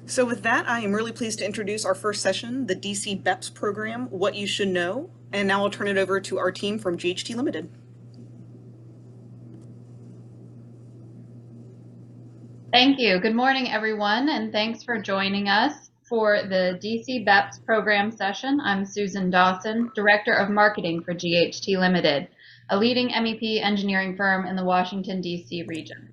So with that, I am really pleased to introduce our first session, the DC BEPS program, What You Should Know. And now I'll turn it over to our team from GHT Limited. Thank you. Good morning, everyone, and thanks for joining us for the DC BEPS program session. I'm Susan Dawson, Director of Marketing for GHT Limited, a leading MEP engineering firm in the Washington, D.C. region.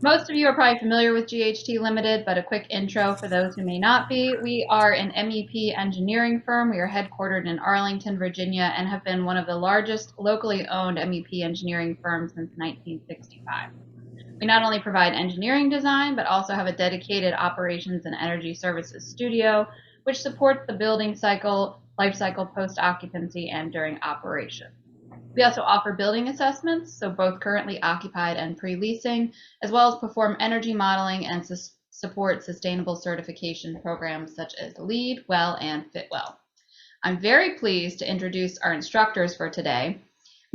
Most of you are probably familiar with GHT Limited, but a quick intro for those who may not be. We are an MEP engineering firm. We are headquartered in Arlington, Virginia, and have been one of the largest locally owned MEP engineering firms since 1965. We not only provide engineering design, but also have a dedicated operations and energy services studio, which supports the building cycle, life cycle post-occupancy, and during operation. We also offer building assessments, so both currently occupied and pre-leasing, as well as perform energy modeling and support sustainable certification programs such as LEED, WELL, and FitWell. I'm very pleased to introduce our instructors for today.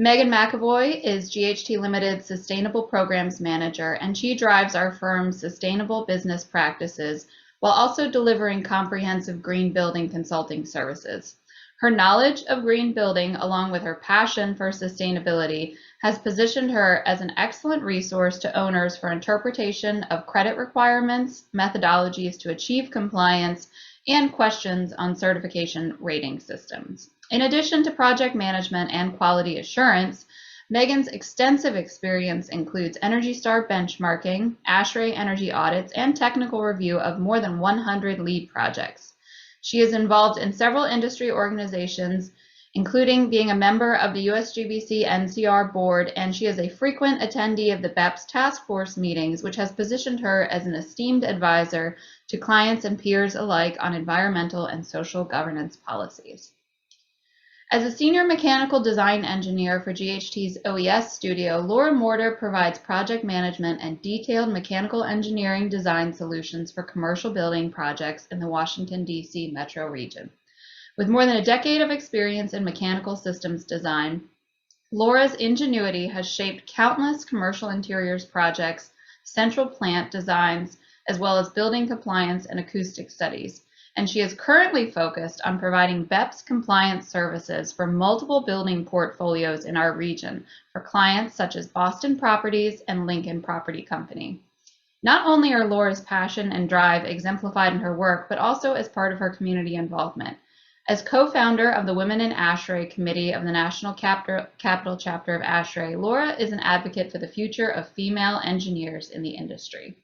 Meghan McAvoy is GHT Limited's Sustainable Programs Manager, and she drives our firm's sustainable business practices while also delivering comprehensive green building consulting services. Her knowledge of green building, along with her passion for sustainability, has positioned her as an excellent resource to owners for interpretation of credit requirements, methodologies to achieve compliance, and questions on certification rating systems. In addition to project management and quality assurance, Meghan's extensive experience includes Energy Star benchmarking, ASHRAE energy audits, and technical review of more than 100 LEED projects. She is involved in several industry organizations, including being a member of the USGBC NCR board, and she is a frequent attendee of the BEPS task force meetings, which has positioned her as an esteemed advisor to clients and peers alike on environmental and social governance policies. As a senior mechanical design engineer for GHT's OES studio, Laura Morder provides project management and detailed mechanical engineering design solutions for commercial building projects in the Washington, D.C. metro region. With more than a decade of experience in mechanical systems design, Laura's ingenuity has shaped countless commercial interiors projects, central plant designs, as well as building compliance and acoustic studies. And she is currently focused on providing BEPS compliance services for multiple building portfolios in our region for clients such as Boston Properties and Lincoln Property Company. Not only are Laura's passion and drive exemplified in her work, but also as part of her community involvement. As co-founder of the Women in ASHRAE Committee of the National Capital Chapter of ASHRAE, Laura is an advocate for the future of female engineers in the industry.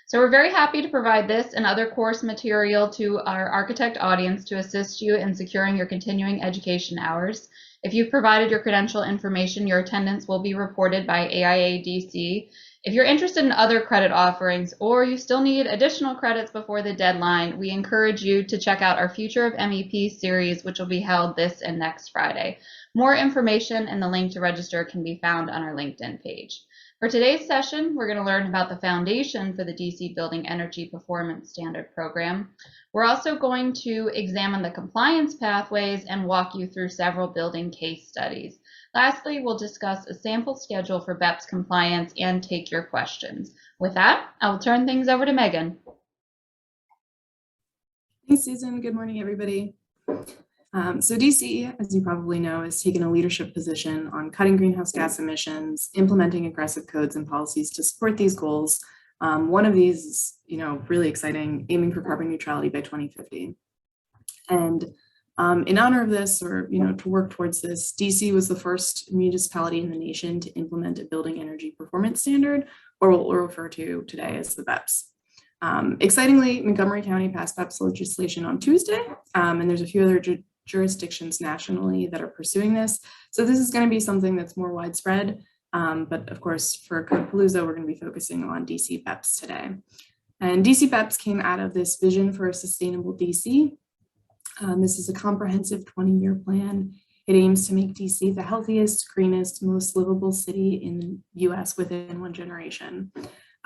So we're very happy to provide this and other course material to our architect audience to assist you in securing your continuing education hours. If you've provided your credential information, your attendance will be reported by AIADC. If you're interested in other credit offerings or you still need additional credits before the deadline, we encourage you to check out our Future of MEP series, which will be held this and next Friday. More information and the link to register can be found on our LinkedIn page. For today's session, we're going to learn about the foundation for the DC Building Energy Performance Standard Program. We're also going to examine the compliance pathways and walk you through several building case studies. Lastly, we'll discuss a sample schedule for BEPS compliance and take your questions. With that, I will turn things over to Meghan. Thanks, Susan. Good morning, everybody. So DC, as you probably know, has taken a leadership position on cutting greenhouse gas emissions, implementing aggressive codes and policies to support these goals. One of these is, really exciting, aiming for carbon neutrality by 2050. And in honor of this, or to work towards this, DC was the first municipality in the nation to implement a building energy performance standard, or what we'll refer to today as the BEPS. Excitingly, Montgomery County passed BEPS legislation on Tuesday, and there's a few other jurisdictions nationally that are pursuing this. So this is going to be something that's more widespread, but of course for Code-palooza, we're going to be focusing on DC BEPS today. And DC BEPS came out of this vision for a sustainable DC. This is a comprehensive 20-year plan. It aims to make DC the healthiest, greenest, most livable city in the US within one generation.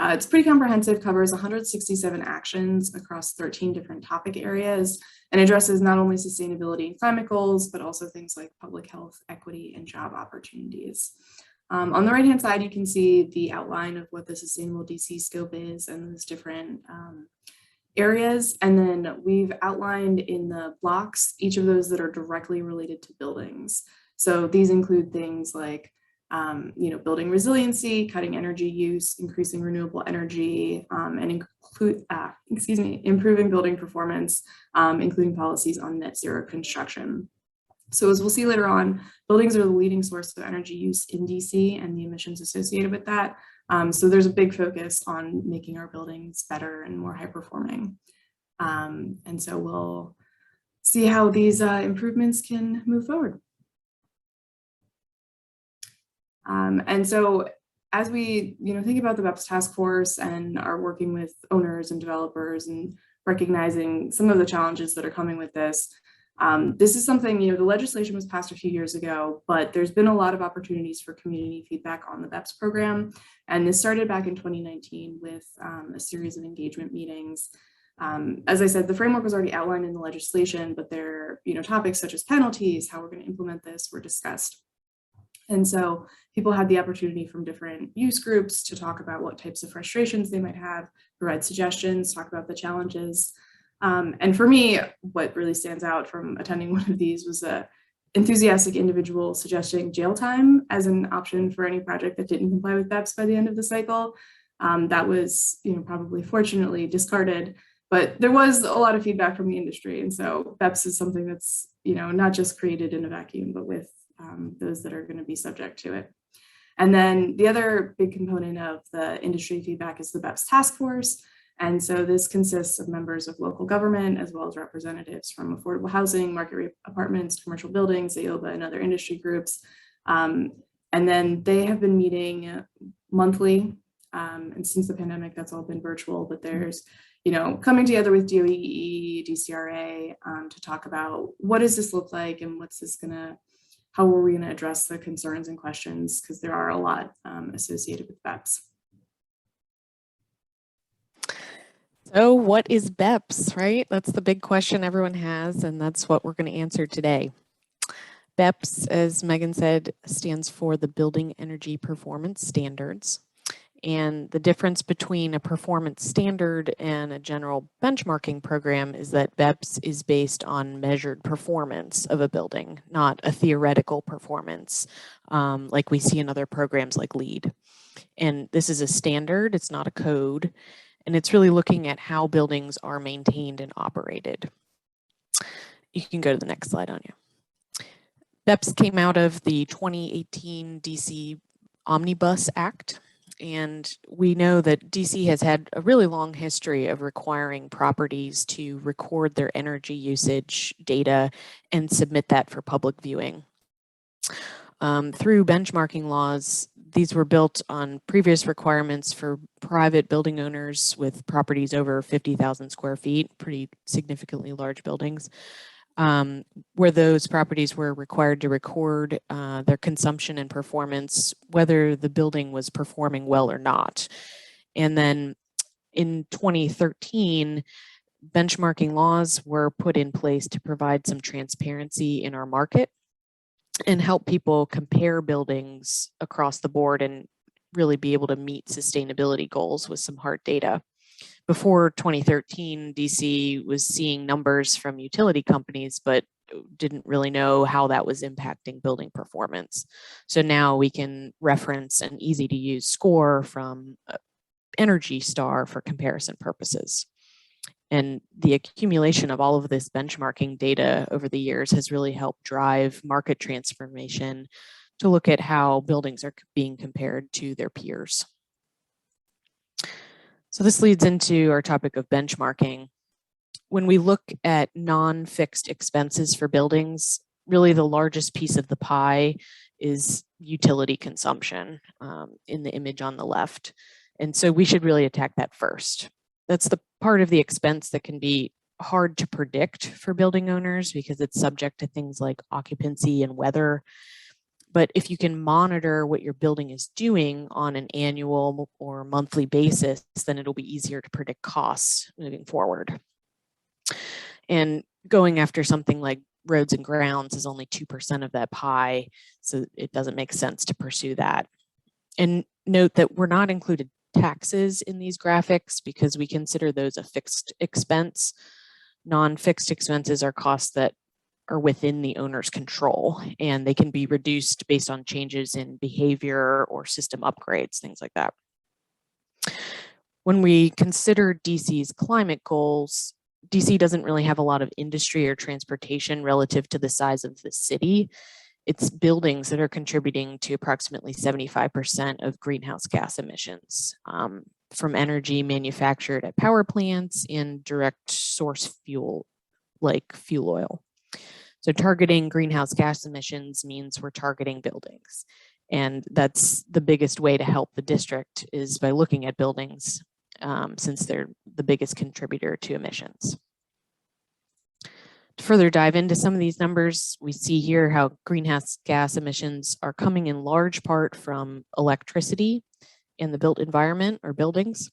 It's pretty comprehensive, covers 167 actions across 13 different topic areas, and addresses not only sustainability and climate goals, but also things like public health, equity, and job opportunities. On the right-hand side, you can see the outline of what the Sustainable DC scope is and those different areas. And then we've outlined in the blocks each of those that are directly related to buildings. So these include things like building resiliency, cutting energy use, increasing renewable energy, and improving building performance, including policies on net zero construction. So as we'll see later on, buildings are the leading source of energy use in DC and the emissions associated with that. So there's a big focus on making our buildings better and more high performing. And so we'll see how these improvements can move forward. And so as we think about the BEPS task force and are working with owners and developers and recognizing some of the challenges that are coming with this, this is something, the legislation was passed a few years ago, but there's been a lot of opportunities for community feedback on the BEPS program. And this started back in 2019 with a series of engagement meetings. As I said, the framework was already outlined in the legislation, but there are topics such as penalties, how we're going to implement this, were discussed. And so people had the opportunity from different use groups to talk about what types of frustrations they might have, provide suggestions, talk about the challenges. And for me, what really stands out from attending one of these was a enthusiastic individual suggesting jail time as an option for any project that didn't comply with BEPS by the end of the cycle. That was, probably fortunately discarded, but there was a lot of feedback from the industry. And so BEPS is something that's, not just created in a vacuum, but with those that are going to be subject to it. And then the other big component of the industry feedback is the BEPS task force. And so this consists of members of local government, as well as representatives from affordable housing, market rate apartments, commercial buildings, AOBA, and other industry groups. And then they have been meeting monthly. And since the pandemic, that's all been virtual, but there's, coming together with DOEE, DCRA to talk about what does this look like and what's this how are we going to address the concerns and questions, because there are a lot associated with BEPS. So what is BEPS, right? That's the big question everyone has, and that's what we're going to answer today. BEPS, as Megan said, stands for the Building Energy Performance Standards. And the difference between a performance standard and a general benchmarking program is that BEPS is based on measured performance of a building, not a theoretical performance like we see in other programs like LEED. And this is a standard, it's not a code, and it's really looking at how buildings are maintained and operated. You can go to the next slide, Anya. BEPS came out of the 2018 DC Omnibus Act. And we know that DC has had a really long history of requiring properties to record their energy usage data and submit that for public viewing. Through benchmarking laws, these were built on previous requirements for private building owners with properties over 50,000 square feet, pretty significantly large buildings, where those properties were required to record their consumption and performance, whether the building was performing well or not. And then in 2013, benchmarking laws were put in place to provide some transparency in our market and help people compare buildings across the board and really be able to meet sustainability goals with some hard data. Before 2013, DC was seeing numbers from utility companies, but didn't really know how that was impacting building performance. So now we can reference an easy to use score from Energy Star for comparison purposes. And the accumulation of all of this benchmarking data over the years has really helped drive market transformation to look at how buildings are being compared to their peers. So this leads into our topic of benchmarking. When we look at non-fixed expenses for buildings, really the largest piece of the pie is utility consumption in the image on the left. And so we should really attack that first. That's the part of the expense that can be hard to predict for building owners because it's subject to things like occupancy and weather. But if you can monitor what your building is doing on an annual or monthly basis, then it'll be easier to predict costs moving forward. And going after something like roads and grounds is only 2% of that pie, so it doesn't make sense to pursue that. And note that we're not included taxes in these graphics because we consider those a fixed expense. Non-fixed expenses are costs that are within the owner's control, and they can be reduced based on changes in behavior or system upgrades, things like that. When we consider DC's climate goals, DC doesn't really have a lot of industry or transportation relative to the size of the city. It's buildings that are contributing to approximately 75% of greenhouse gas emissions from energy manufactured at power plants and direct source fuel like fuel oil. So targeting greenhouse gas emissions means we're targeting buildings. And that's the biggest way to help the district is by looking at buildings since they're the biggest contributor to emissions. To further dive into some of these numbers, we see here how greenhouse gas emissions are coming in large part from electricity in the built environment or buildings.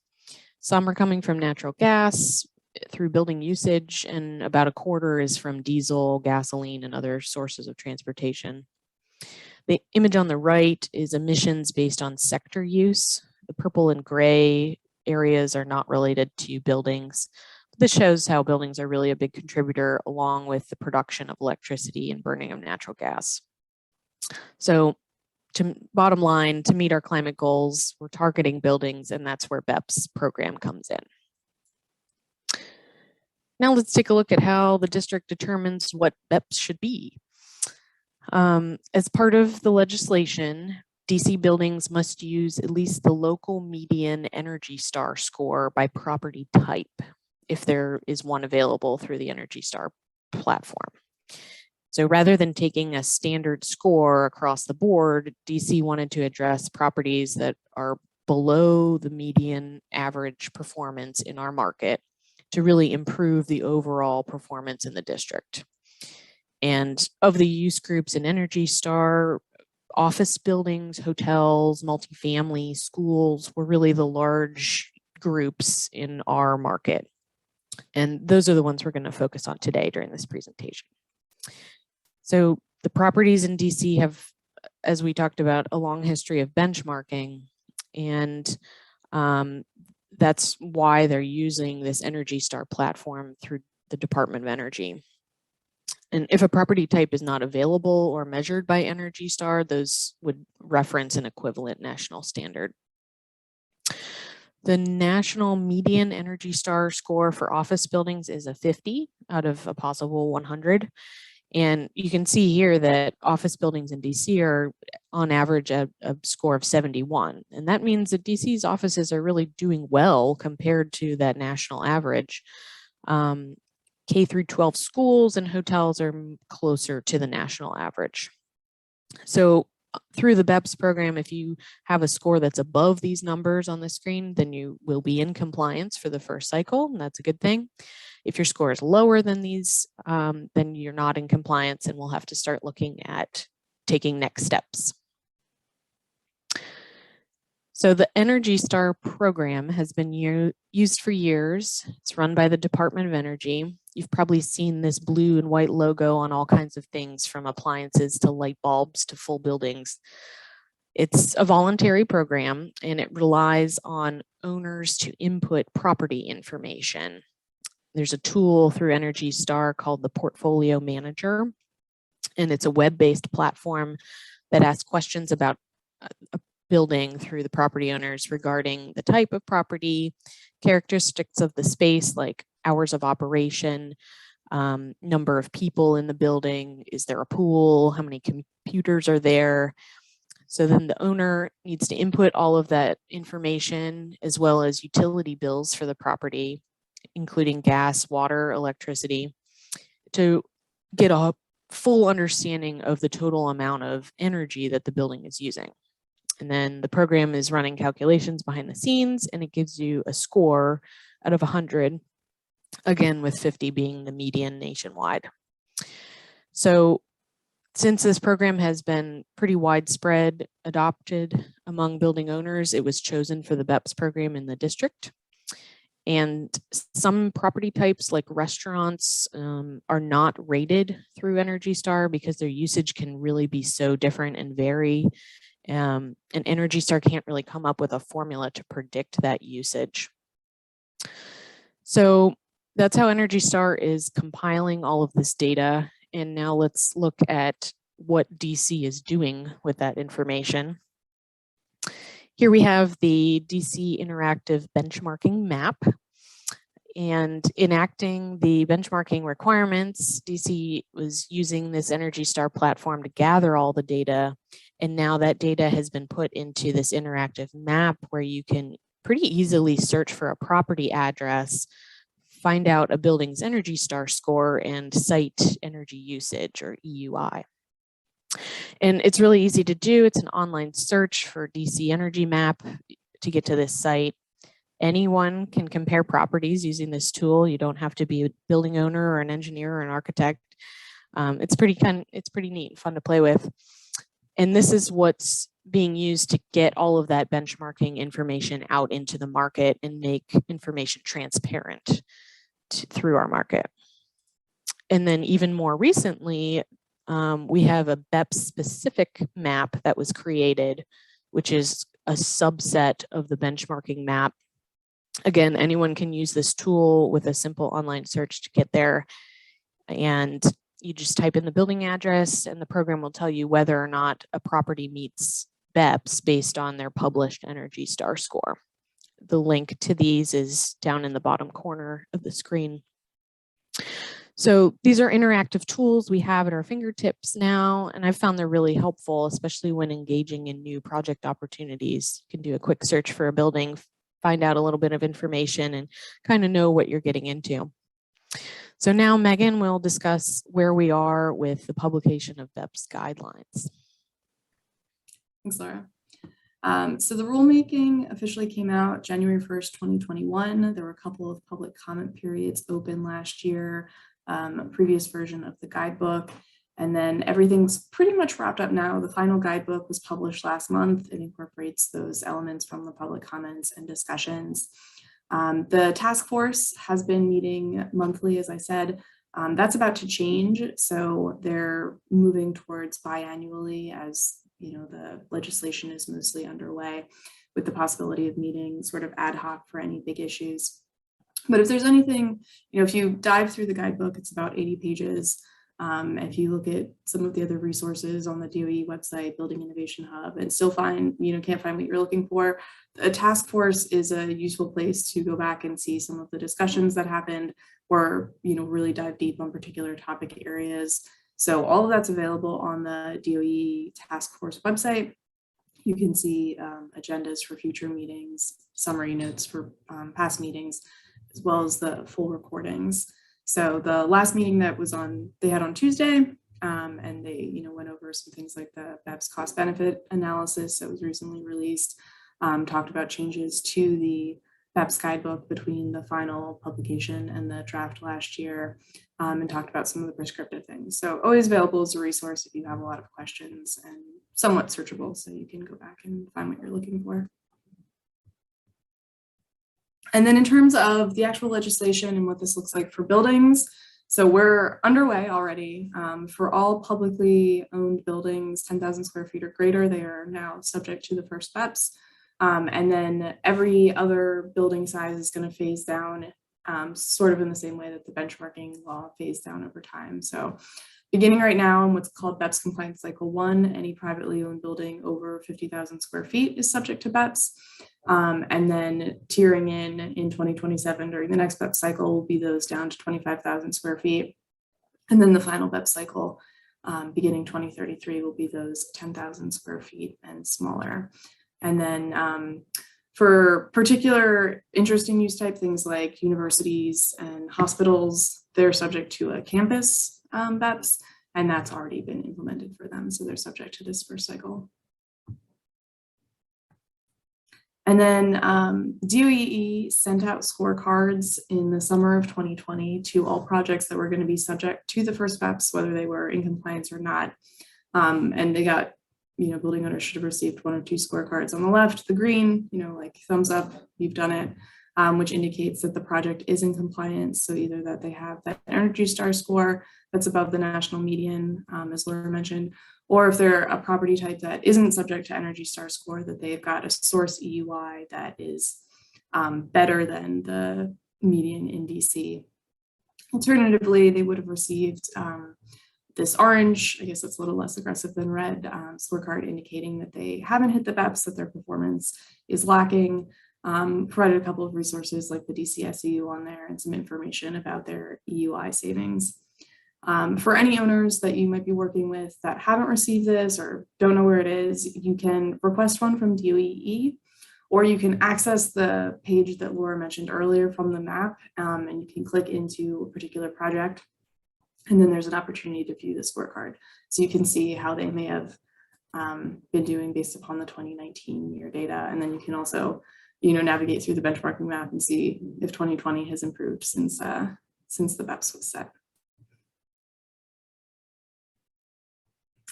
Some are coming from natural gas through building usage, and about a quarter is from diesel, gasoline, and other sources of transportation. The image on the right is emissions based on sector use. The purple and gray areas are not related to buildings. This shows how buildings are really a big contributor along with the production of electricity and burning of natural gas. So bottom line, to meet our climate goals, we're targeting buildings, and that's where BEPS program comes in. Now let's take a look at how the district determines what BEPS should be. As part of the legislation, DC buildings must use at least the local median Energy Star score by property type, if there is one available through the Energy Star platform. So rather than taking a standard score across the board, DC wanted to address properties that are below the median average performance in our market to really improve the overall performance in the district. And of the use groups in Energy Star, office buildings, hotels, multifamily, schools were really the large groups in our market. And those are the ones we're going to focus on today during this presentation. So the properties in DC have, as we talked about, a long history of benchmarking, and that's why they're using this Energy Star platform through the Department of Energy. And if a property type is not available or measured by Energy Star, those would reference an equivalent national standard. The national median Energy Star score for office buildings is a 50 out of a possible 100. And you can see here that office buildings in DC are on average a score of 71. And that means that DC's offices are really doing well compared to that national average. K through 12 schools and hotels are closer to the national average. So through the BEPS program, if you have a score that's above these numbers on the screen, then you will be in compliance for the first cycle, and that's a good thing. If your score is lower than these, then you're not in compliance, and we'll have to start looking at taking next steps. So the Energy Star program has been used for years. It's run by the Department of Energy. You've probably seen this blue and white logo on all kinds of things, from appliances to light bulbs to full buildings. It's a voluntary program, and it relies on owners to input property information. There's a tool through Energy Star called the Portfolio Manager, and it's a web-based platform that asks questions about a building through the property owners regarding the type of property, characteristics of the space like hours of operation, number of people in the building, is there a pool, how many computers are there. So then the owner needs to input all of that information as well as utility bills for the property, including gas, water, electricity, to get a full understanding of the total amount of energy that the building is using. And then the program is running calculations behind the scenes, and it gives you a score out of 100, again with 50 being the median nationwide. So since this program has been pretty widespread adopted among building owners, it was chosen for the BEPS program in the district. And some property types like restaurants are not rated through Energy Star because their usage can really be so different and vary. And Energy Star can't really come up with a formula to predict that usage. So that's how Energy Star is compiling all of this data. And now let's look at what DC is doing with that information. Here we have the DC Interactive Benchmarking Map. And enacting the benchmarking requirements, DC was using this Energy Star platform to gather all the data. And now that data has been put into this interactive map where you can pretty easily search for a property address, find out a building's Energy Star score, and cite energy usage, or EUI. And it's really easy to do. It's an online search for DC Energy Map to get to this site. Anyone can compare properties using this tool. You don't have to be a building owner or an engineer or an architect. It's pretty neat and fun to play with. And this is what's being used to get all of that benchmarking information out into the market and make information transparent through our market. And then even more recently, we have a BEPS specific map that was created, which is a subset of the benchmarking map. Again, anyone can use this tool with a simple online search to get there. And you just type in the building address and the program will tell you whether or not a property meets BEPS based on their published Energy Star score. The link to these is down in the bottom corner of the screen. So these are interactive tools we have at our fingertips now, and I've found they're really helpful, especially when engaging in new project opportunities. You can do a quick search for a building, find out a little bit of information, and kind of know what you're getting into. So now Megan will discuss where we are with the publication of BEPS guidelines. Thanks, Laura. So the rulemaking officially came out January 1st, 2021. There were a couple of public comment periods open last year, a previous version of the guidebook, and then everything's pretty much wrapped up now. The final guidebook was published last month. It incorporates those elements from the public comments and discussions. The task force has been meeting monthly, as I said. That's about to change. So they're moving towards biannually, as you know, the legislation is mostly underway, with the possibility of meeting sort of ad hoc for any big issues. But if there's anything, you know, if you dive through the guidebook, it's about 80 pages. If you look at some of the other resources on the DOEE website, Building Innovation Hub, and still can't find what you're looking for, a task force is a useful place to go back and see some of the discussions that happened, or really dive deep on particular topic areas. So all of that's available on the DOEE task force website. You can see agendas for future meetings, summary notes for past meetings, as well as the full recordings. So the last meeting that was they had on Tuesday, and they went over some things like the BEPS cost benefit analysis that was recently released, talked about changes to the BEPS guidebook between the final publication and the draft last year, and talked about some of the prescriptive things. So always available as a resource if you have a lot of questions, and somewhat searchable, so you can go back and find what you're looking for. And then in terms of the actual legislation and what this looks like for buildings, so we're underway already. For all publicly owned buildings, 10,000 square feet or greater, they are now subject to the first BEPS. And then every other building size is going to phase down, sort of in the same way that the benchmarking law phased down over time. So beginning right now in what's called BEPS Compliance Cycle 1, any privately owned building over 50,000 square feet is subject to BEPS. And then tiering in 2027 during the next BEPS cycle will be those down to 25,000 square feet. And then the final BEPS cycle beginning 2033 will be those 10,000 square feet and smaller. And then for particular interesting use type things like universities and hospitals, they're subject to a campus BEPS, and that's already been implemented for them. So they're subject to this first cycle. And then DOEE sent out scorecards in the summer of 2020 to all projects that were going to be subject to the first BEPS, whether they were in compliance or not. And they got, building owners should have received 1 or 2 scorecards. On the left, the green, like thumbs up, you've done it. which indicates that the project is in compliance. So either that they have that Energy Star score that's above the national median, as Laura mentioned, or if they're a property type that isn't subject to Energy Star score, that they've got a source EUI that is better than the median in DC. Alternatively, they would have received this orange, I guess that's a little less aggressive than red, scorecard indicating that they haven't hit the BEPS, that their performance is lacking. Provided a couple of resources like the DCSEU on there and some information about their EUI savings. For any owners that you might be working with that haven't received this or don't know where it is, you can request one from DOEE, or you can access the page that Laura mentioned earlier from the map, and you can click into a particular project. And then there's an opportunity to view the scorecard. So you can see how they may have been doing based upon the 2019 year data. And then you can also, navigate through the benchmarking map and see if 2020 has improved since the BEPS was set.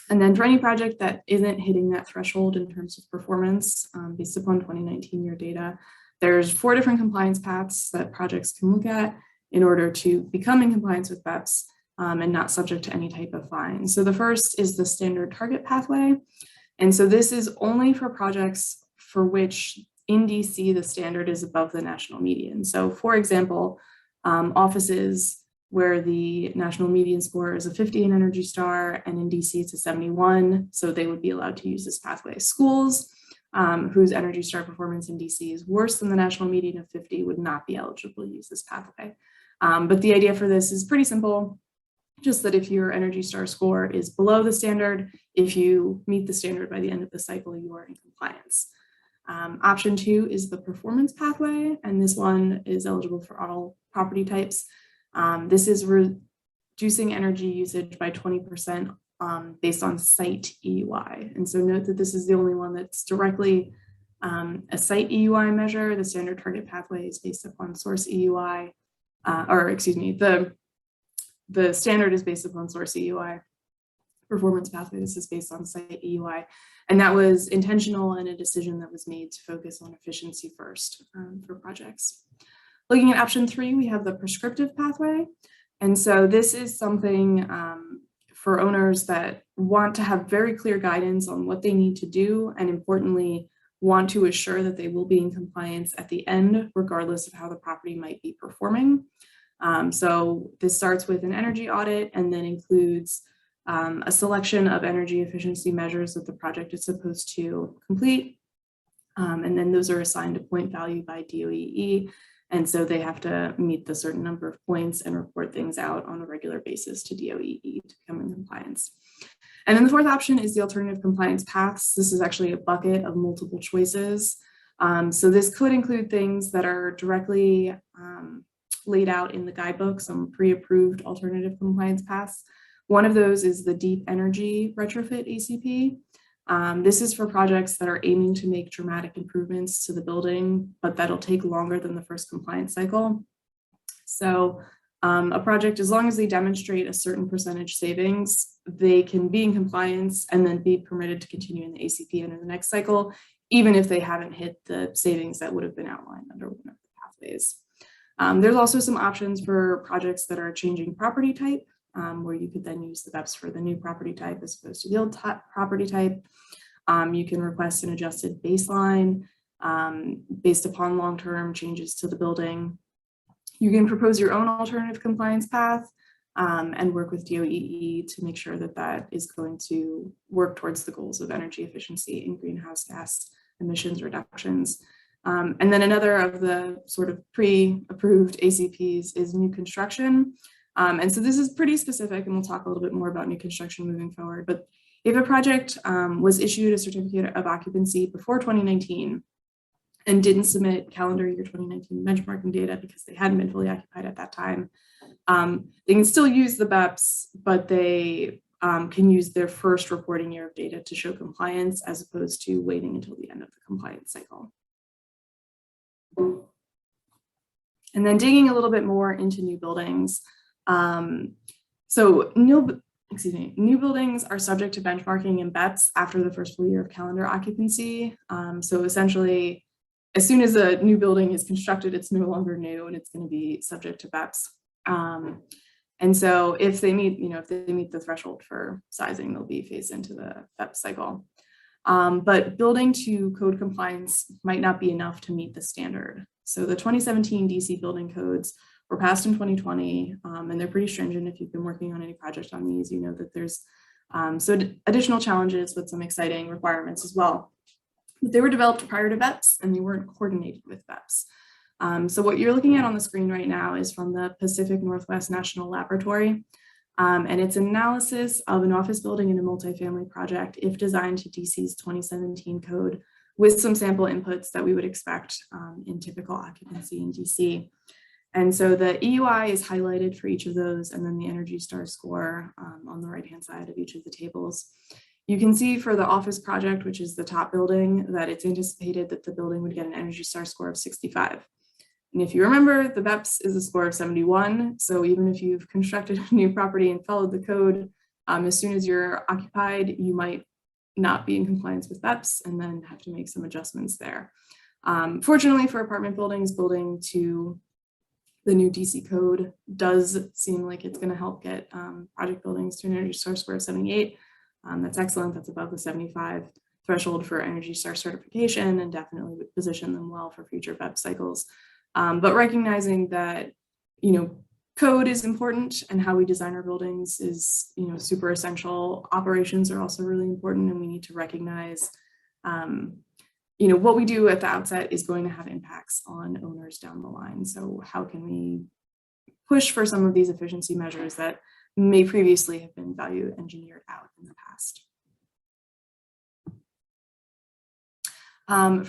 And then for any project that isn't hitting that threshold in terms of performance based upon 2019 year data, there's 4 different compliance paths that projects can look at in order to become in compliance with BEPS and not subject to any type of fine. So the first is the standard target pathway. And so this is only for projects for which in DC, the standard is above the national median. So for example, offices where the national median score is a 50 in Energy Star, and in DC it's a 71, so they would be allowed to use this pathway. Schools whose Energy Star performance in DC is worse than the national median of 50 would not be eligible to use this pathway. But the idea for this is pretty simple, just that if your Energy Star score is below the standard, if you meet the standard by the end of the cycle, you are in compliance. Option 2 is the performance pathway, and this one is eligible for all property types. This is reducing energy usage by 20% based on site EUI. And so note that this is the only one that's directly a site EUI measure. The standard target pathway is based upon source EUI, the standard is based upon source EUI. Performance pathway, this is based on site EUI. And that was intentional and a decision that was made to focus on efficiency first for projects. Looking at option 3, we have the prescriptive pathway. And so this is something for owners that want to have very clear guidance on what they need to do, and importantly, want to assure that they will be in compliance at the end, regardless of how the property might be performing. So this starts with an energy audit and then includes a selection of energy efficiency measures that the project is supposed to complete. And then those are assigned a point value by DOEE. And so they have to meet the certain number of points and report things out on a regular basis to DOEE to come in compliance. And then the 4th option is the alternative compliance paths. This is actually a bucket of multiple choices. So this could include things that are directly laid out in the guidebook, some pre-approved alternative compliance paths. One of those is the deep energy retrofit ACP. This is for projects that are aiming to make dramatic improvements to the building, but that'll take longer than the first compliance cycle. So a project, as long as they demonstrate a certain percentage savings, they can be in compliance and then be permitted to continue in the ACP under the next cycle, even if they haven't hit the savings that would have been outlined under one of the pathways. There's also some options for projects that are changing property type, where you could then use the BEPS for the new property type as opposed to the old property type. You can request an adjusted baseline based upon long-term changes to the building. You can propose your own alternative compliance path and work with DOEE to make sure that that is going to work towards the goals of energy efficiency and greenhouse gas emissions reductions. And then another of the sort of pre-approved ACPs is new construction. And so this is pretty specific, and we'll talk a little bit more about new construction moving forward. But if a project was issued a certificate of occupancy before 2019 and didn't submit calendar year 2019 benchmarking data because they hadn't been fully occupied at that time, they can still use the BEPS, but they can use their first reporting year of data to show compliance as opposed to waiting until the end of the compliance cycle. And then digging a little bit more into new buildings. So new buildings are subject to benchmarking and BEPS after the first full year of calendar occupancy. So essentially, as soon as a new building is constructed, it's no longer new and it's going to be subject to BEPS. And so if they meet, if they meet the threshold for sizing, they'll be phased into the BEPS cycle. But building to code compliance might not be enough to meet the standard. So the 2017 DC building codes were passed in 2020, and they're pretty stringent. If you've been working on any project on these, you know that there's additional challenges with some exciting requirements as well. But they were developed prior to BEPS and they weren't coordinated with BEPS. So what you're looking at on the screen right now is from the Pacific Northwest National Laboratory. And it's analysis of an office building in a multifamily project if designed to DC's 2017 code with some sample inputs that we would expect in typical occupancy in DC. And so the EUI is highlighted for each of those, and then the ENERGY STAR score on the right-hand side of each of the tables. You can see for the office project, which is the top building, that it's anticipated that the building would get an ENERGY STAR score of 65. And if you remember, the BEPS is a score of 71. So even if you've constructed a new property and followed the code, as soon as you're occupied, you might not be in compliance with BEPS and then have to make some adjustments there. Fortunately for apartment buildings, building to the new DC code does seem like it's going to help get project buildings to an ENERGY STAR score of 78. That's excellent. That's above the 75 threshold for ENERGY STAR certification and definitely would position them well for future BEPS cycles. But recognizing that, code is important and how we design our buildings is, super essential. Operations are also really important, and we need to recognize, what we do at the outset is going to have impacts on owners down the line. So how can we push for some of these efficiency measures that may previously have been value engineered out in the past?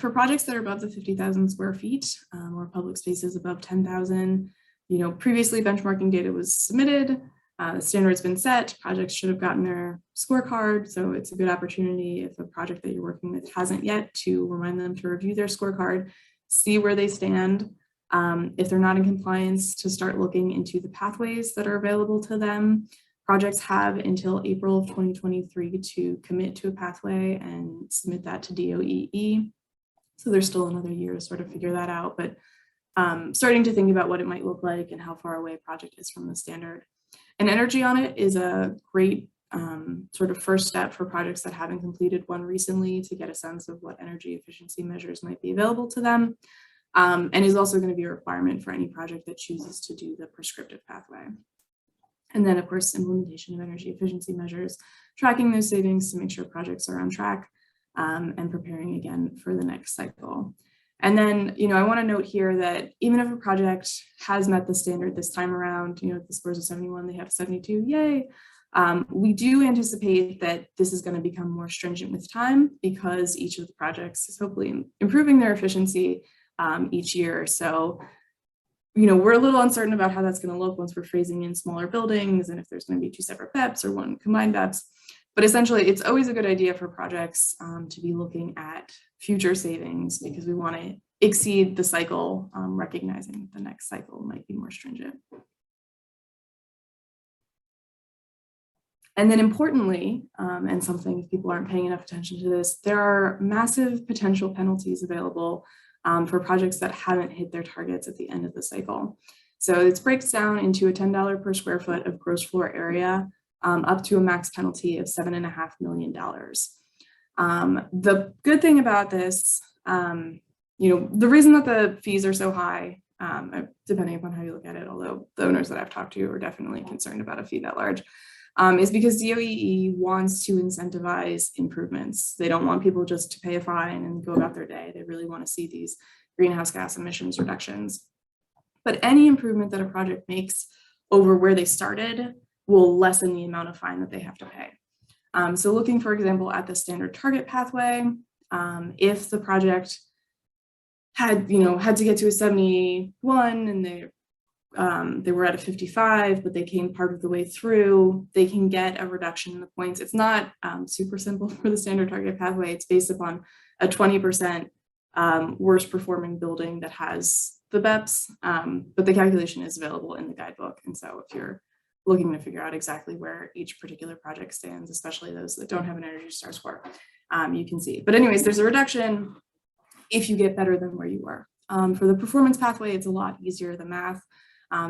For projects that are above the 50,000 square feet or public spaces above 10,000, previously benchmarking data was submitted, the standard's been set, projects should have gotten their scorecard. So it's a good opportunity if a project that you're working with hasn't yet to remind them to review their scorecard, see where they stand. If they're not in compliance, to start looking into the pathways that are available to them. Projects have until April of 2023 to commit to a pathway and submit that to DOEE. So there's still another year to sort of figure that out, but starting to think about what it might look like and how far away a project is from the standard. And energy audit is a great sort of first step for projects that haven't completed one recently to get a sense of what energy efficiency measures might be available to them, and is also going to be a requirement for any project that chooses to do the prescriptive pathway. And then, of course, implementation of energy efficiency measures, tracking those savings to make sure projects are on track, and preparing again for the next cycle. And then, I want to note here that even if a project has met the standard this time around, the scores of 71, they have 72, yay. We do anticipate that this is going to become more stringent with time because each of the projects is hopefully improving their efficiency each year. So, we're a little uncertain about how that's going to look once we're phasing in smaller buildings and if there's going to be 2 separate BEPS or 1 combined BEPS. But essentially, it's always a good idea for projects to be looking at future savings because we want to exceed the cycle, recognizing that the next cycle might be more stringent. And then importantly, and something if people aren't paying enough attention to this, there are massive potential penalties available for projects that haven't hit their targets at the end of the cycle. So it breaks down into a $10 per square foot of gross floor area, up to a max penalty of $7.5 million. The good thing about this, the reason that the fees are so high, depending upon how you look at it, although the owners that I've talked to are definitely concerned about a fee that large, is because DOEE wants to incentivize improvements. They don't want people just to pay a fine and go about their day. They really want to see these greenhouse gas emissions reductions. But any improvement that a project makes over where they started will lessen the amount of fine that they have to pay. So looking, for example, at the standard target pathway, if the project had to get to a 71 and they were at a 55, but they came part of the way through, they can get a reduction in the points. It's not super simple for the standard target pathway. It's based upon a 20% worst performing building that has the BEPS, but the calculation is available in the guidebook. And so if you're looking to figure out exactly where each particular project stands, especially those that don't have an ENERGY STAR score, you can see. But anyways, there's a reduction. if you get better than where you were. For the performance pathway, it's a lot easier, the math,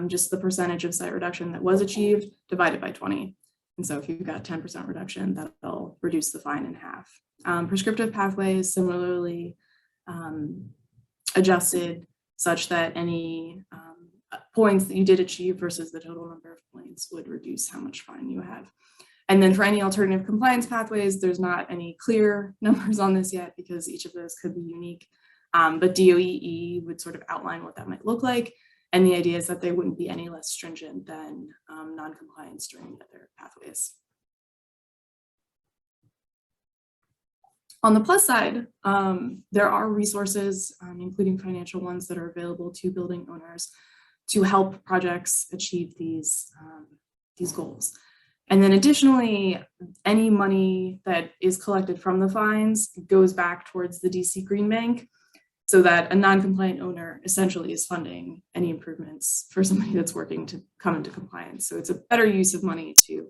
just the percentage of site reduction that was achieved divided by 20. And so if you've got 10% reduction, that'll reduce the fine in half. Prescriptive pathways similarly adjusted such that any points that you did achieve versus the total number of points would reduce how much fine you have. And then for any alternative compliance pathways, there's not any clear numbers on this yet because each of those could be unique. But DOEE would sort of outline what that might look like. And the idea is that they wouldn't be any less stringent than non-compliance during the other pathways. On the plus side, there are resources, including financial ones, that are available to building owners to help projects achieve these goals. And then additionally, any money that is collected from the fines goes back towards the DC Green Bank so that a non-compliant owner essentially is funding any improvements for somebody that's working to come into compliance. So it's a better use of money to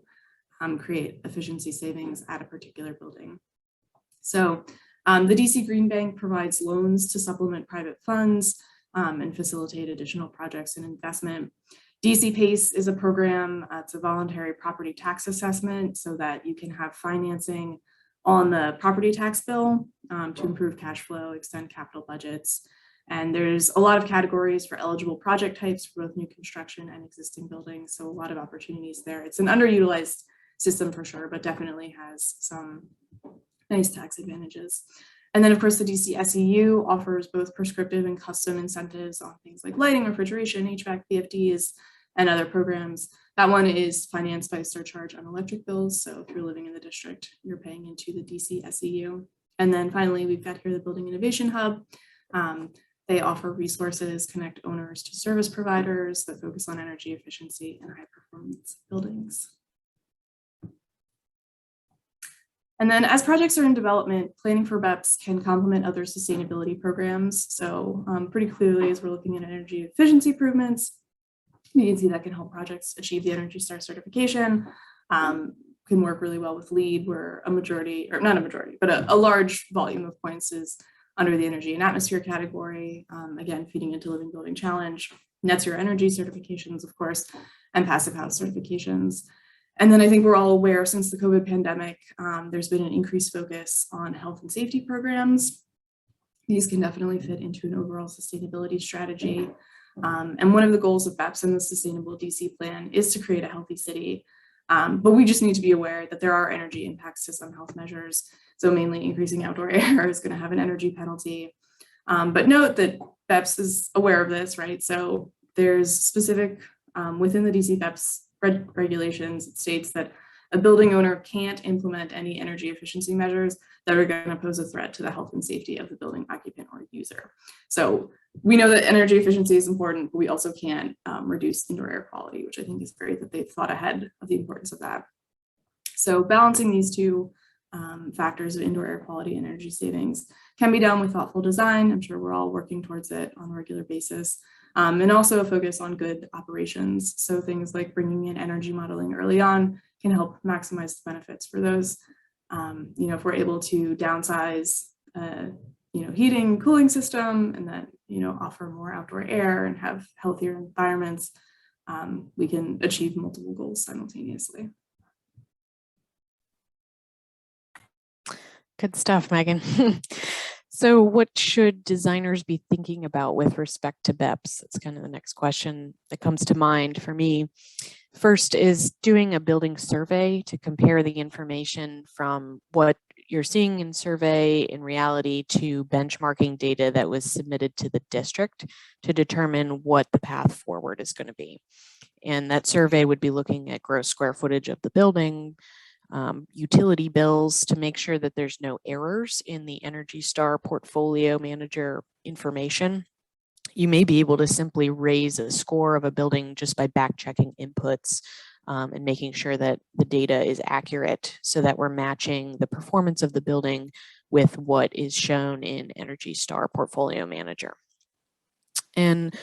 create efficiency savings at a particular building. So the DC Green Bank provides loans to supplement private funds and facilitate additional projects and investment. DC PACE is a program, it's a voluntary property tax assessment so that you can have financing on the property tax bill to improve cash flow, extend capital budgets. And there's a lot of categories for eligible project types for both new construction and existing buildings. So a lot of opportunities there. It's an underutilized system for sure, but definitely has some nice tax advantages. And then of course the DC SEU offers both prescriptive and custom incentives on things like lighting, refrigeration, HVAC, VFDs, and other programs. That one is financed by surcharge on electric bills. So if you're living in the district, you're paying into the DC SEU. And then finally, we've got here the Building Innovation Hub. They offer resources, connect owners to service providers that focus on energy efficiency and high performance buildings. And then as projects are in development, planning for BEPS can complement other sustainability programs. So pretty clearly, as we're looking at energy efficiency improvements, you can see that can help projects achieve the ENERGY STAR certification, can work really well with LEED, where a majority, or not a majority, but a large volume of points is under the energy and atmosphere category, again, feeding into Living Building Challenge, net zero energy certifications, of course, and passive house certifications. And then I think we're all aware since the COVID pandemic, there's been an increased focus on health and safety programs. These can definitely fit into an overall sustainability strategy. And one of the goals of BEPS and the Sustainable DC Plan is to create a healthy city. But we just need to be aware that there are energy impacts to some health measures. So mainly increasing outdoor air is going to have an energy penalty. But note that BEPS is aware of this, right? So there's specific within the DC BEPS regulations, it states that a building owner can't implement any energy efficiency measures that are going to pose a threat to the health and safety of the building occupant or user. So we know that energy efficiency is important, but we also can't reduce indoor air quality, which I think is great that they've thought ahead of the importance of that. So balancing these two factors of indoor air quality and energy savings can be done with thoughtful design. I'm sure we're all working towards it on a regular basis. And also a focus on good operations. So things like bringing in energy modeling early on can help maximize the benefits for those. If we're able to downsize, heating, cooling system, and then, offer more outdoor air and have healthier environments, we can achieve multiple goals simultaneously. Good stuff, Megan. So what should designers be thinking about with respect to BEPS? That's kind of the next question that comes to mind for me. First is doing a building survey to compare the information from what you're seeing in survey in reality to benchmarking data that was submitted to the district to determine what the path forward is going to be. And that survey would be looking at gross square footage of the building, utility bills to make sure that there's no errors in the ENERGY STAR portfolio manager information. You may be able to simply raise a score of a building just by back checking inputs and making sure that the data is accurate so that we're matching the performance of the building with what is shown in ENERGY STAR portfolio manager. And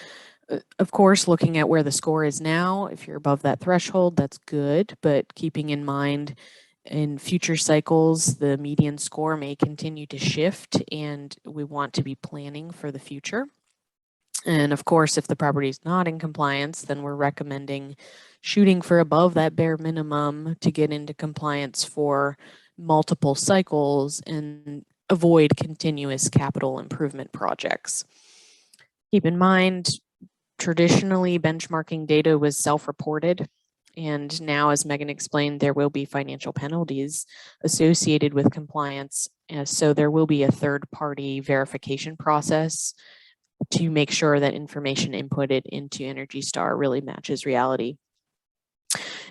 of course, looking at where the score is now, if you're above that threshold, that's good, but keeping in mind In future cycles, the median score may continue to shift, and we want to be planning for the future. And of course, if the property is not in compliance, then we're recommending shooting for above that bare minimum to get into compliance for multiple cycles and avoid continuous capital improvement projects. Keep in mind, traditionally benchmarking data was self-reported. And now, as Meghan explained, there will be financial penalties associated with compliance. So there will be a third-party verification process to make sure that information inputted into Energy Star really matches reality.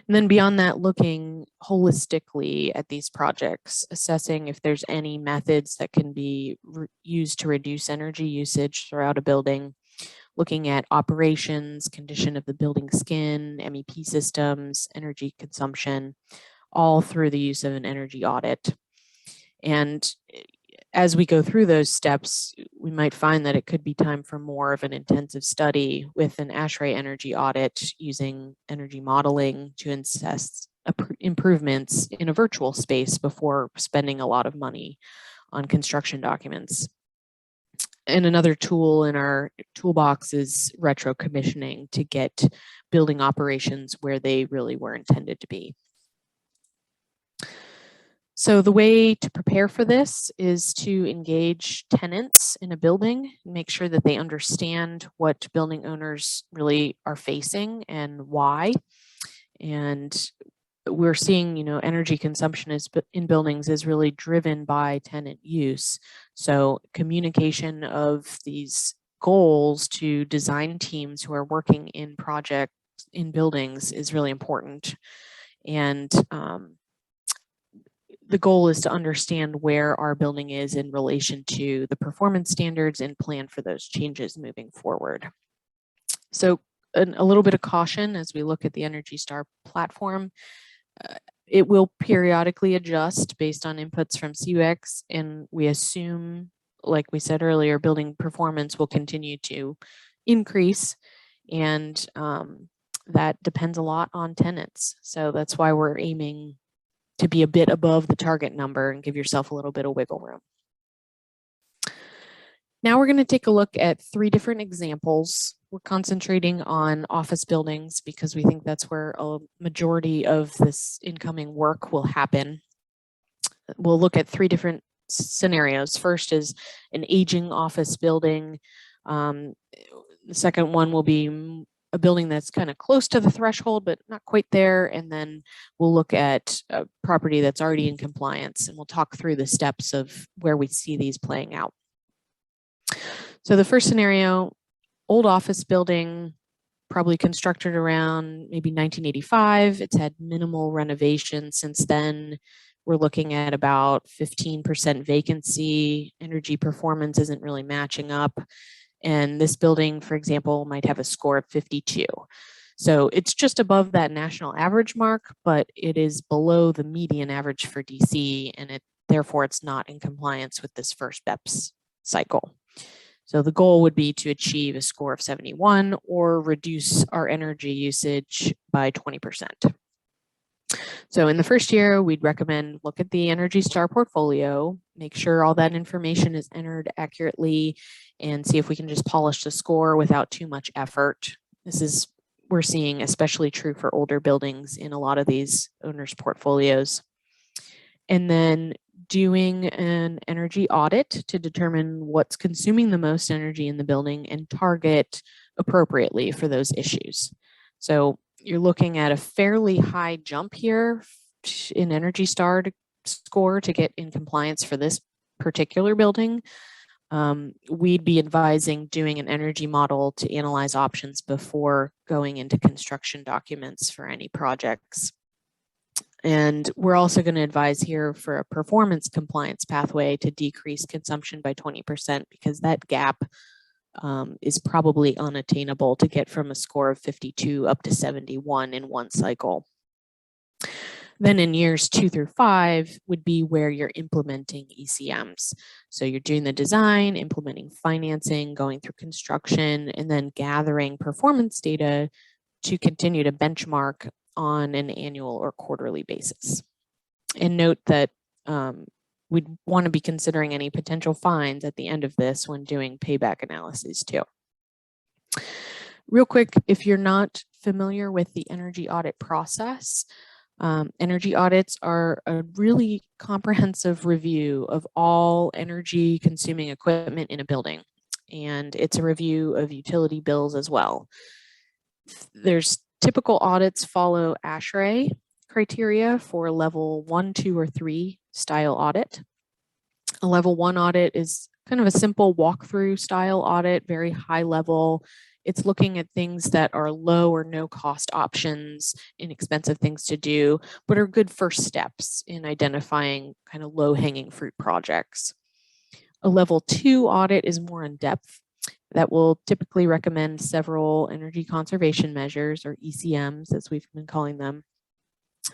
And then beyond that, looking holistically at these projects, assessing if there's any methods that can be used to reduce energy usage throughout a building, looking at operations, condition of the building skin, MEP systems, energy consumption, all through the use of an energy audit. And as we go through those steps, we might find that it could be time for more of an intensive study with an ASHRAE energy audit using energy modeling to assess improvements in a virtual space before spending a lot of money on construction documents. And another tool in our toolbox is retro commissioning to get building operations where they really were intended to be. So the way to prepare for this is to engage tenants in a building, make sure that they understand what building owners really are facing and why. And we're seeing, energy consumption in buildings is really driven by tenant use. So communication of these goals to design teams who are working in projects in buildings is really important. And the goal is to understand where our building is in relation to the performance standards and plan for those changes moving forward. So a little bit of caution as we look at the Energy Star platform. It will periodically adjust based on inputs from CUX, and we assume, like we said earlier, building performance will continue to increase, and that depends a lot on tenants. So that's why we're aiming to be a bit above the target number and give yourself a little bit of wiggle room. Now we're going to take a look at 3 different examples. We're concentrating on office buildings because we think that's where a majority of this incoming work will happen. We'll look at 3 different scenarios. First is an aging office building. The second one will be a building that's kind of close to the threshold, but not quite there. And then we'll look at a property that's already in compliance, and we'll talk through the steps of where we see these playing out. So the first scenario, old office building, probably constructed around maybe 1985. It's had minimal renovation since then. We're looking at about 15% vacancy. Energy performance isn't really matching up. And this building, for example, might have a score of 52. So it's just above that national average mark, but it is below the median average for DC, and therefore it's not in compliance with this first BEPS cycle. So the goal would be to achieve a score of 71 or reduce our energy usage by 20%. So in the first year, we'd recommend look at the Energy Star portfolio, make sure all that information is entered accurately, and see if we can just polish the score without too much effort. We're seeing especially true for older buildings in a lot of these owners' portfolios. And then doing an energy audit to determine what's consuming the most energy in the building and target appropriately for those issues. So you're looking at a fairly high jump here in Energy Star score to get in compliance for this particular building. We'd be advising doing an energy model to analyze options before going into construction documents for any projects. And we're also going to advise here for a performance compliance pathway to decrease consumption by 20% because that gap is probably unattainable to get from a score of 52 up to 71 in one cycle. Then in years 2 through 5 would be where you're implementing ECMs. So you're doing the design, implementing financing, going through construction, and then gathering performance data to continue to benchmark on an annual or quarterly basis. And note that we'd want to be considering any potential fines at the end of this when doing payback analyses too. Real quick, if you're not familiar with the energy audit process, energy audits are a really comprehensive review of all energy consuming equipment in a building. And it's a review of utility bills as well. There's typical audits follow ASHRAE criteria for level 1, 2, or 3 style audit. A level 1 audit is kind of a simple walkthrough style audit, very high level. It's looking at things that are low or no cost options, inexpensive things to do, but are good first steps in identifying kind of low hanging fruit projects. A level 2 audit is more in depth. That will typically recommend several energy conservation measures, or ECMs as we've been calling them,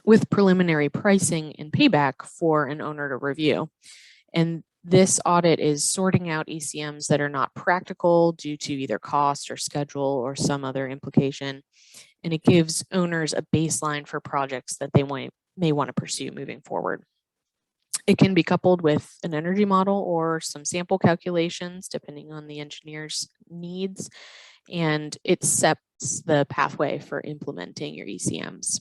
with preliminary pricing and payback for an owner to review. And this audit is sorting out ECMs that are not practical due to either cost or schedule or some other implication. And it gives owners a baseline for projects that they may want to pursue moving forward. It can be coupled with an energy model or some sample calculations, depending on the engineer's needs, and it sets the pathway for implementing your ECMs.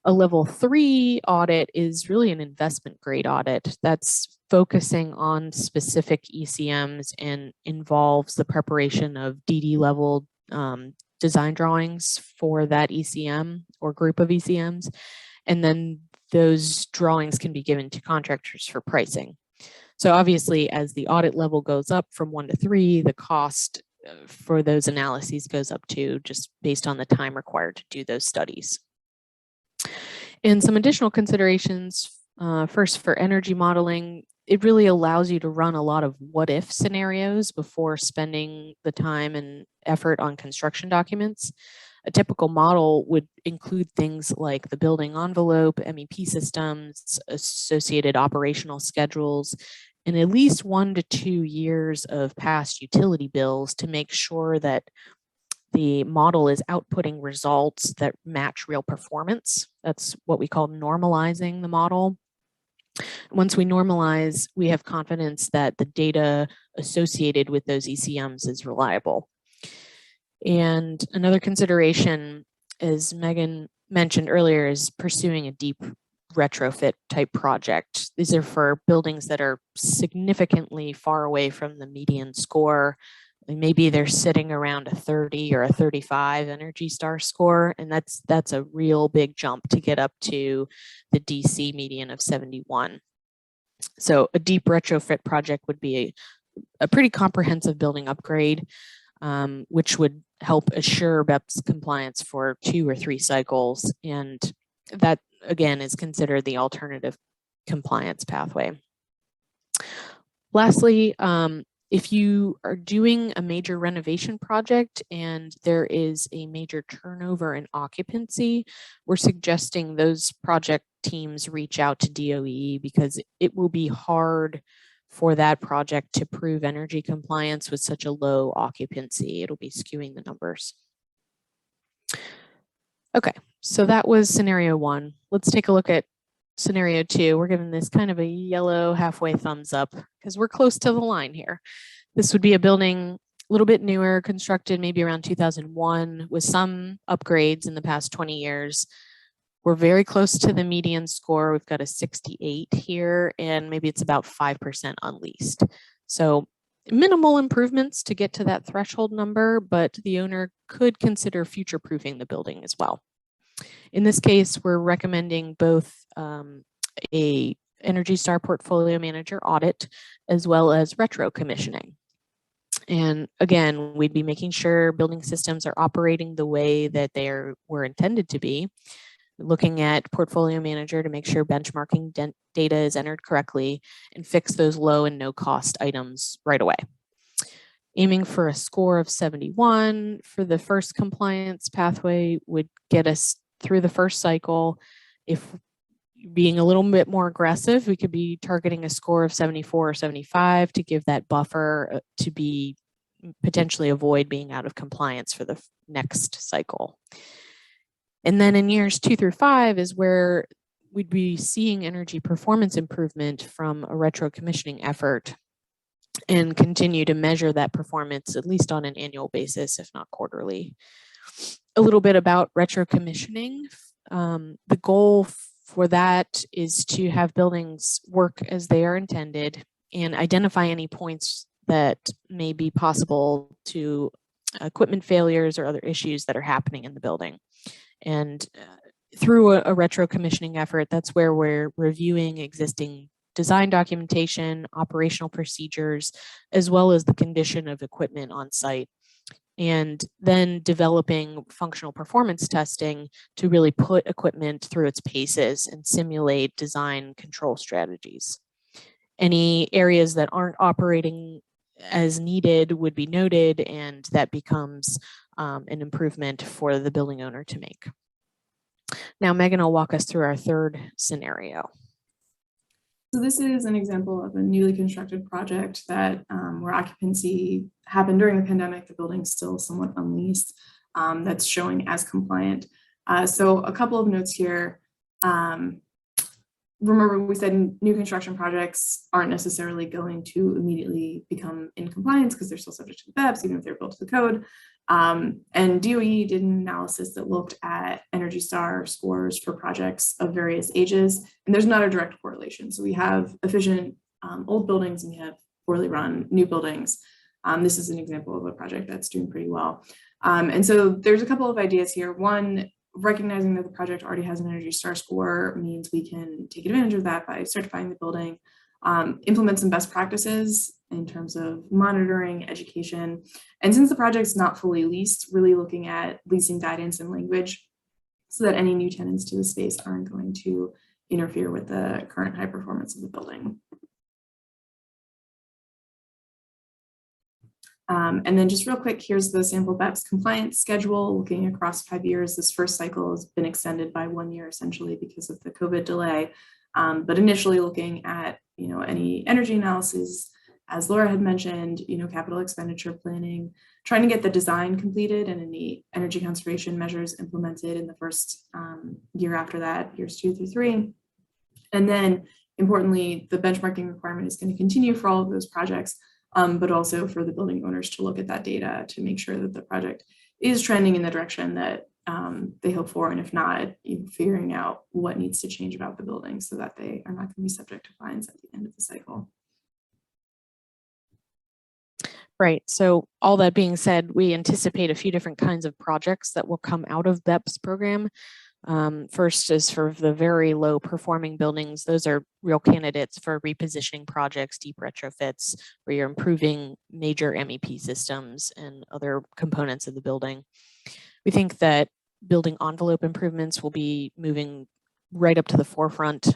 A level 3 audit is really an investment grade audit that's focusing on specific ECMs and involves the preparation of DD level design drawings for that ECM or group of ECMs. And then those drawings can be given to contractors for pricing. So obviously, as the audit level goes up from 1 to 3, the cost for those analyses goes up too, just based on the time required to do those studies. And some additional considerations, first for energy modeling, it really allows you to run a lot of what if scenarios before spending the time and effort on construction documents. A typical model would include things like the building envelope, MEP systems, associated operational schedules, and at least 1 to 2 years of past utility bills to make sure that the model is outputting results that match real performance. That's what we call normalizing the model. Once we normalize, we have confidence that the data associated with those ECMs is reliable. And another consideration, as Megan mentioned earlier, is pursuing a deep retrofit type project. These are for buildings that are significantly far away from the median score. Maybe they're sitting around a 30 or a 35 Energy Star score, and that's a real big jump to get up to the DC median of 71. So a deep retrofit project would be a pretty comprehensive building upgrade, which would help assure BEPS compliance for 2 or 3 cycles, and that again is considered the alternative compliance pathway. Lastly, if you are doing a major renovation project and there is a major turnover in occupancy, we're suggesting those project teams reach out to DOEE because it will be hard for that project to prove energy compliance with such a low occupancy. It'll be skewing the numbers. Okay, so that was scenario 1. Let's take a look at scenario 2. We're giving this kind of a yellow halfway thumbs up because we're close to the line here. This would be a building a little bit newer, constructed maybe around 2001 with some upgrades in the past 20 years. We're very close to the median score. We've got a 68 here, and maybe it's about 5% unleased. So minimal improvements to get to that threshold number, but the owner could consider future-proofing the building as well. In this case, we're recommending both a Energy Star portfolio manager audit as well as retro commissioning. And again, we'd be making sure building systems are operating the way that they were intended to be, looking at portfolio manager to make sure benchmarking data is entered correctly and fix those low and no cost items right away. Aiming for a score of 71 for the first compliance pathway would get us through the first cycle. If being a little bit more aggressive, we could be targeting a score of 74 or 75 to give that buffer to be potentially avoid being out of compliance for the next cycle. And then in years 2 through 5 is where we'd be seeing energy performance improvement from a retro commissioning effort and continue to measure that performance at least on an annual basis, if not quarterly. A little bit about retro commissioning. The goal for that is to have buildings work as they are intended and identify any points that may be possible to equipment failures or other issues that are happening in the building. And through a retro commissioning effort, that's where we're reviewing existing design documentation, operational procedures, as well as the condition of equipment on site, and then developing functional performance testing to really put equipment through its paces and simulate design control strategies. Any areas that aren't operating as needed would be noted, and that becomes an improvement for the building owner to make. Now, Megan will walk us through our third scenario. So this is an example of a newly constructed project that where occupancy happened during the pandemic. The building's still somewhat unleased. That's showing as compliant. So a couple of notes here. Remember, we said new construction projects aren't necessarily going to immediately become in compliance because they're still subject to the BEPS, even if they're built to the code. And DOEE did an analysis that looked at ENERGY STAR scores for projects of various ages, and there's not a direct correlation. So we have efficient old buildings and we have poorly run new buildings. This is an example of a project that's doing pretty well. And so there's a couple of ideas here. One, recognizing that the project already has an ENERGY STAR score means we can take advantage of that by certifying the building, implement some best practices in terms of monitoring, education. And since the project's not fully leased, really looking at leasing guidance and language so that any new tenants to the space aren't going to interfere with the current high performance of the building. And then just real quick, here's the sample BEPS compliance schedule. Looking across 5 years, this first cycle has been extended by 1 year essentially because of the COVID delay. But initially looking at, any energy analysis, as Laura had mentioned, capital expenditure planning, trying to get the design completed and any energy conservation measures implemented in the first year after that, years 2 through 3. And then importantly, the benchmarking requirement is going to continue for all of those projects. But also for the building owners to look at that data to make sure that the project is trending in the direction that they hope for, and if not, figuring out what needs to change about the building so that they are not going to be subject to fines at the end of the cycle. Right, so all that being said, we anticipate a few different kinds of projects that will come out of BEPS program. First is for the very low performing buildings. Those are real candidates for repositioning projects, deep retrofits, where you're improving major MEP systems and other components of the building. We think that building envelope improvements will be moving right up to the forefront.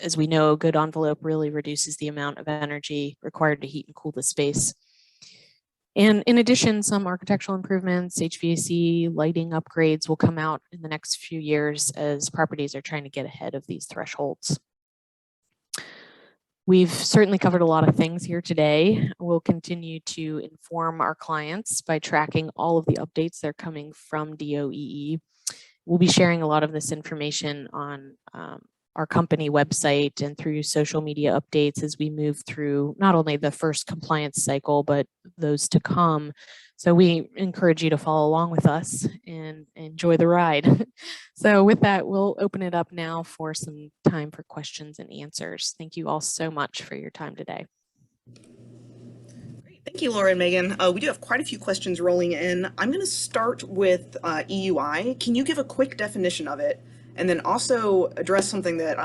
As we know, a good envelope really reduces the amount of energy required to heat and cool the space. And in addition, some architectural improvements, HVAC, lighting upgrades will come out in the next few years as properties are trying to get ahead of these thresholds. We've certainly covered a lot of things here today. We'll continue to inform our clients by tracking all of the updates that are coming from DOEE. We'll be sharing a lot of this information on our company website and through social media updates as we move through not only the first compliance cycle, but those to come. So we encourage you to follow along with us and enjoy the ride. So with that, we'll open it up now for some time for questions and answers. Thank you all so much for your time today. Great. Thank you, Laura and Megan. We do have quite a few questions rolling in. I'm going to start with EUI. Can you give a quick definition of it? And then also address something that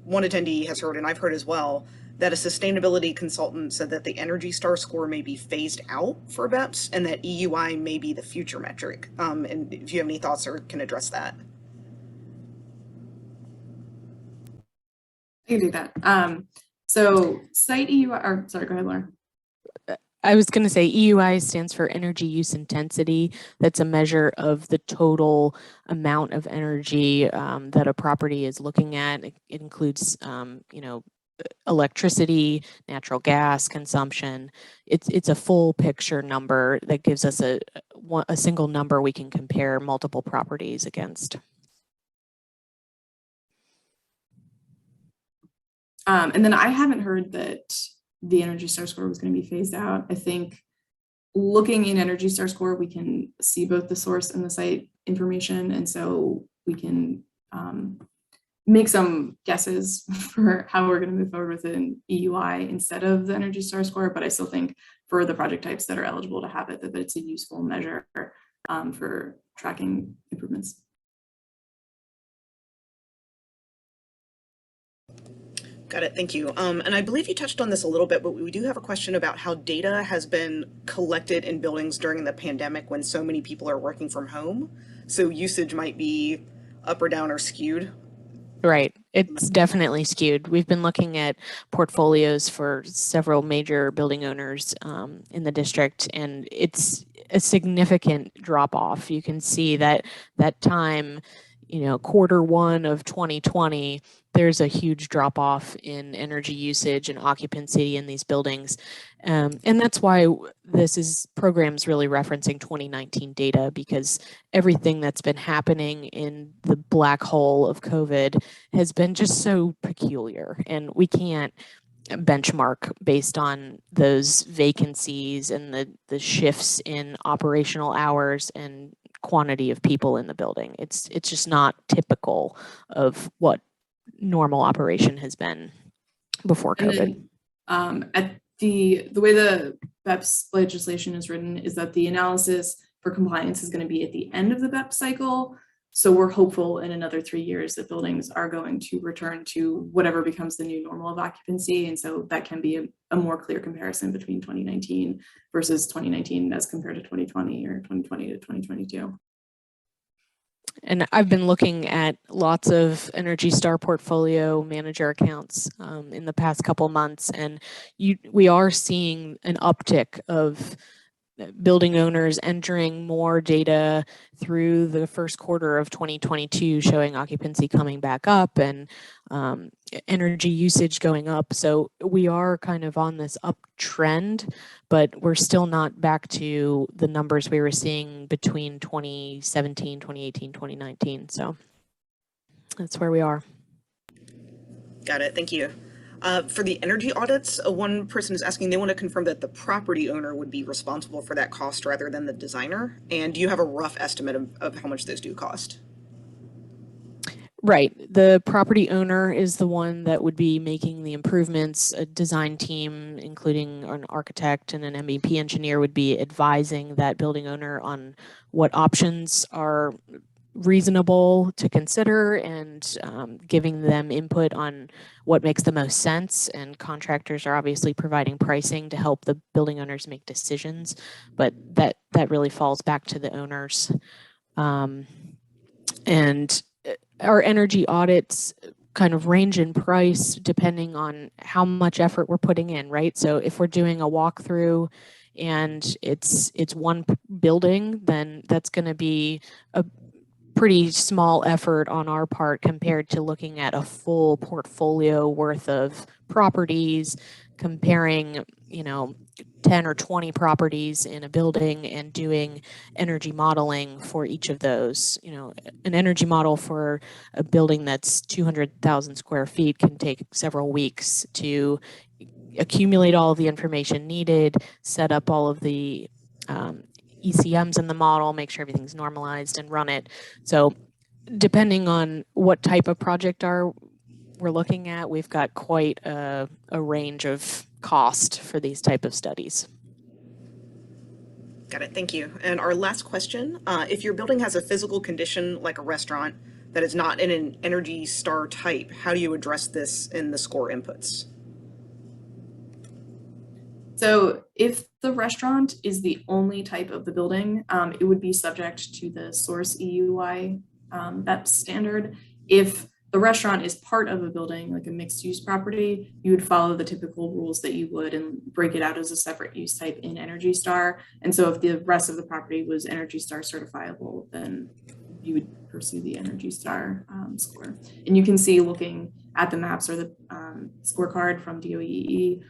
one attendee has heard, and I've heard as well, that a sustainability consultant said that the ENERGY STAR score may be phased out for BEPS and that EUI may be the future metric. And if you have any thoughts or can address that. I can do that. So site EUI, or sorry, go ahead, Laura. I was going to say EUI stands for energy use intensity. That's a measure of the total amount of energy that a property is looking at. It includes, electricity, natural gas consumption. It's a full picture number that gives us a single number we can compare multiple properties against. And then I haven't heard that the Energy Star score was going to be phased out. I think looking in Energy Star score, we can see both the source and the site information. And so we can make some guesses for how we're going to move forward with an EUI instead of the Energy Star score. But I still think for the project types that are eligible to have it, that it's a useful measure for tracking improvements. Got it, thank you. And I believe you touched on this a little bit, but we do have a question about how data has been collected in buildings during the pandemic when so many people are working from home. So usage might be up or down or skewed. Right. It's definitely skewed. We've been looking at portfolios for several major building owners in the district, and it's a significant drop off. You can see that time, Q1 of 2020, there's a huge drop off in energy usage and occupancy in these buildings. And that's why this program's really referencing 2019 data, because everything that's been happening in the black hole of COVID has been just so peculiar, and we can't benchmark based on those vacancies and the shifts in operational hours and quantity of people in the building. It's just not typical of what normal operation has been before COVID. And then, the way the BEPS legislation is written is that the analysis for compliance is going to be at the end of the BEPS cycle. So we're hopeful in another 3 years that buildings are going to return to whatever becomes the new normal of occupancy. And so that can be a more clear comparison between 2019 versus 2019 as compared to 2020 or 2020 to 2022. And I've been looking at lots of Energy Star portfolio manager accounts in the past couple months, and we are seeing an uptick of building owners entering more data through the first quarter of 2022, showing occupancy coming back up and energy usage going up. So we are kind of on this uptrend, but we're still not back to the numbers we were seeing between 2017, 2018, 2019. So that's where we are. Got it, thank you. For the energy audits, one person is asking, they want to confirm that the property owner would be responsible for that cost rather than the designer. And do you have a rough estimate of how much those do cost? Right. The property owner is the one that would be making the improvements. A design team, including an architect and an MEP engineer, would be advising that building owner on what options are reasonable to consider and giving them input on what makes the most sense. And contractors are obviously providing pricing to help the building owners make decisions, but that really falls back to the owners. And our energy audits kind of range in price depending on how much effort we're putting in, right? So if we're doing a walkthrough and it's one building, then that's going to be a pretty small effort on our part compared to looking at a full portfolio worth of properties, comparing, 10 or 20 properties in a building and doing energy modeling for each of those. An energy model for a building that's 200,000 square feet can take several weeks to accumulate all of the information needed, set up all of the ECMs in the model, make sure everything's normalized, and run it. So depending on what type of project we're looking at, we've got quite a range of cost for these type of studies. Got it, thank you. And our last question, if your building has a physical condition like a restaurant that is not in an Energy Star type, how do you address this in the score inputs? So if the restaurant is the only type of the building, it would be subject to the source EUI BEPS standard. If the restaurant is part of a building, like a mixed use property, you would follow the typical rules that you would and break it out as a separate use type in Energy Star. And so if the rest of the property was Energy Star certifiable, then you would pursue the Energy Star score. And you can see, looking at the maps or the scorecard from DOEE,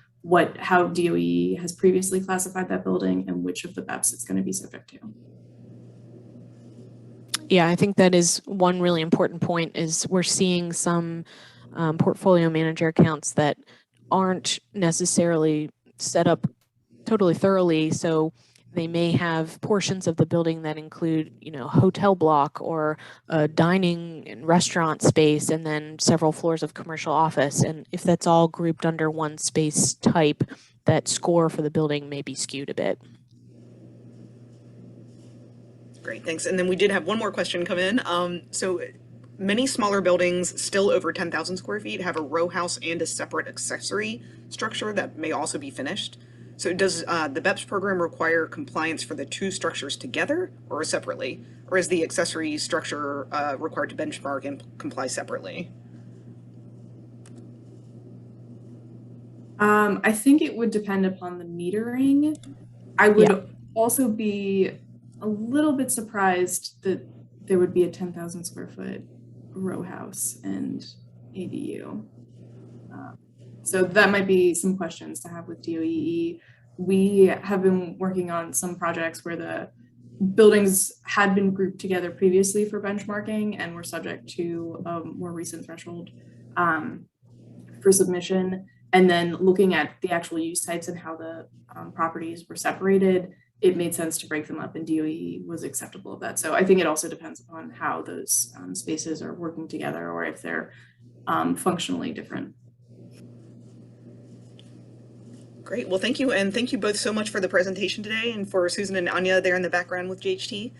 how DOEE has previously classified that building and which of the BEPS it's going to be subject to. Yeah, I think that is one really important point, is we're seeing some portfolio manager accounts that aren't necessarily set up totally thoroughly. So they may have portions of the building that include, hotel block or a dining and restaurant space, and then several floors of commercial office. And if that's all grouped under one space type, that score for the building may be skewed a bit. Great, thanks. And then we did have one more question come in. So many smaller buildings, still over 10,000 square feet, have a row house and a separate accessory structure that may also be finished. So does the BEPS program require compliance for the two structures together or separately? Or is the accessory structure required to benchmark and comply separately? I think it would depend upon the metering. I would also be a little bit surprised that there would be a 10,000 square foot row house and ADU. So that might be some questions to have with DOEE. We have been working on some projects where the buildings had been grouped together previously for benchmarking and were subject to a more recent threshold for submission. And then looking at the actual use types and how the properties were separated, it made sense to break them up, and DOE was acceptable of that. So I think it also depends upon how those spaces are working together or if they're functionally different. Great, well, thank you. And thank you both so much for the presentation today, and for Susan and Anya there in the background with GHT.